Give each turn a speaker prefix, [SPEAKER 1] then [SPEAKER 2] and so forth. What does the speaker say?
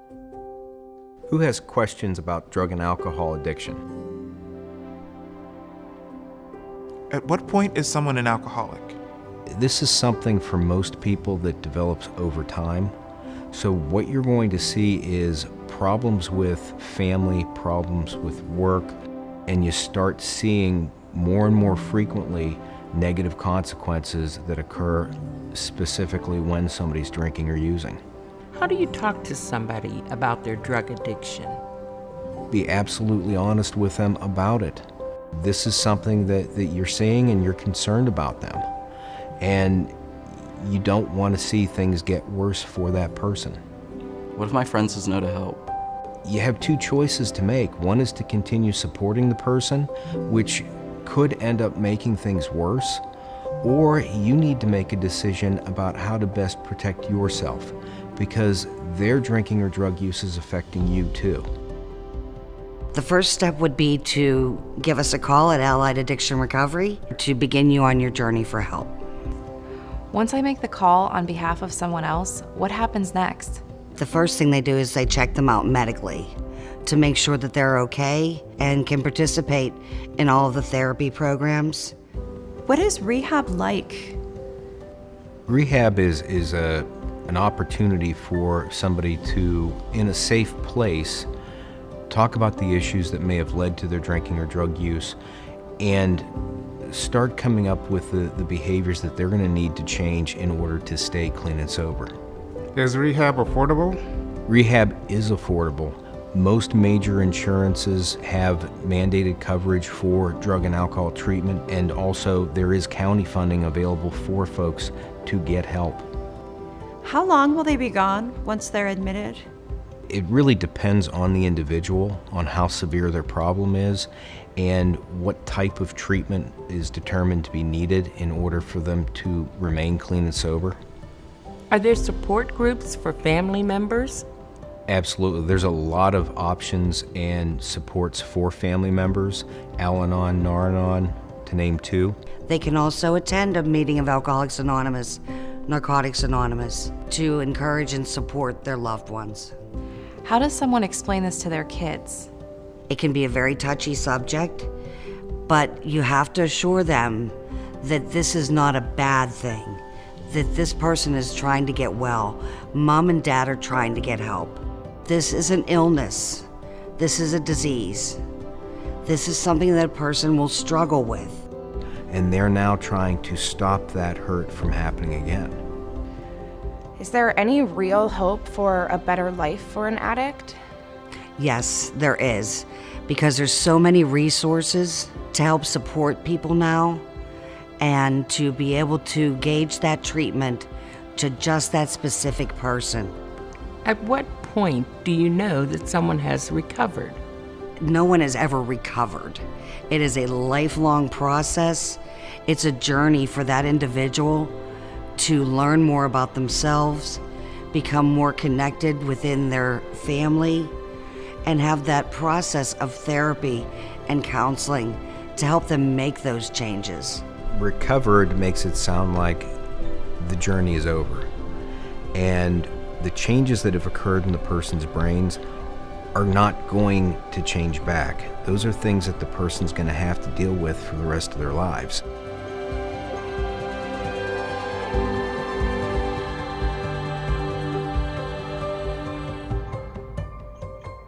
[SPEAKER 1] Who has questions about drug and alcohol addiction?
[SPEAKER 2] At what point is someone an alcoholic?
[SPEAKER 1] This is something for most people that develops over time. So what you're going to see is problems with family, problems with work, and you start seeing more and more frequently negative consequences that occur specifically when somebody's drinking or using.
[SPEAKER 3] How do you talk to somebody about their drug addiction?
[SPEAKER 1] Be absolutely honest with them about it. This is something that you're seeing and you're concerned about them. And you don't want to see things get worse for that person.
[SPEAKER 4] What if my friend says no to help?
[SPEAKER 1] You have two choices to make. One is to continue supporting the person, which could end up making things worse, or you need to make a decision about how to best protect yourself, because their drinking or drug use is affecting you too.
[SPEAKER 5] The first step would be to give us a call at Allied Addiction Recovery to begin you on your journey for help.
[SPEAKER 6] Once I make the call on behalf of someone else, what happens next?
[SPEAKER 5] The first thing they do is they check them out medically to make sure that they're okay and can participate in all of the therapy programs.
[SPEAKER 7] What is rehab like?
[SPEAKER 1] Rehab is an opportunity for somebody to, in a safe place, talk about the issues that may have led to their drinking or drug use and start coming up with the behaviors that they're going to need to change in order to stay clean and sober.
[SPEAKER 2] Is rehab affordable?
[SPEAKER 1] Rehab is affordable. Most major insurances have mandated coverage for drug and alcohol treatment, and also there is county funding available for folks to get help.
[SPEAKER 7] How long will they be gone once they're admitted?
[SPEAKER 1] It really depends on the individual, on how severe their problem is, and what type of treatment is determined to be needed in order for them to remain clean and sober.
[SPEAKER 3] Are there support groups for family members?
[SPEAKER 1] Absolutely. There's a lot of options and supports for family members, Al-Anon, Nar-Anon, to name two.
[SPEAKER 5] They can also attend a meeting of Alcoholics Anonymous, Narcotics Anonymous, to encourage and support their loved ones.
[SPEAKER 6] How does someone explain this to their kids?
[SPEAKER 5] It can be a very touchy subject, but you have to assure them that this is not a bad thing, that this person is trying to get well. Mom and dad are trying to get help. This is an illness. This is a disease. This is something that a person will struggle with.
[SPEAKER 1] And they're now trying to stop that hurt from happening again.
[SPEAKER 8] Is there any real hope for a better life for an addict?
[SPEAKER 5] Yes, there is, because there's so many resources to help support people now and to be able to gauge that treatment to just that specific person.
[SPEAKER 3] At what point do you know that someone has recovered?
[SPEAKER 5] No one has ever recovered. It is a lifelong process. It's a journey for that individual to learn more about themselves, become more connected within their family, and have that process of therapy and counseling to help them make those changes.
[SPEAKER 1] Recovered makes it sound like the journey is over. And the changes that have occurred in the person's brains are not going to change back. Those are things that the person's going to have to deal with for the rest of their lives.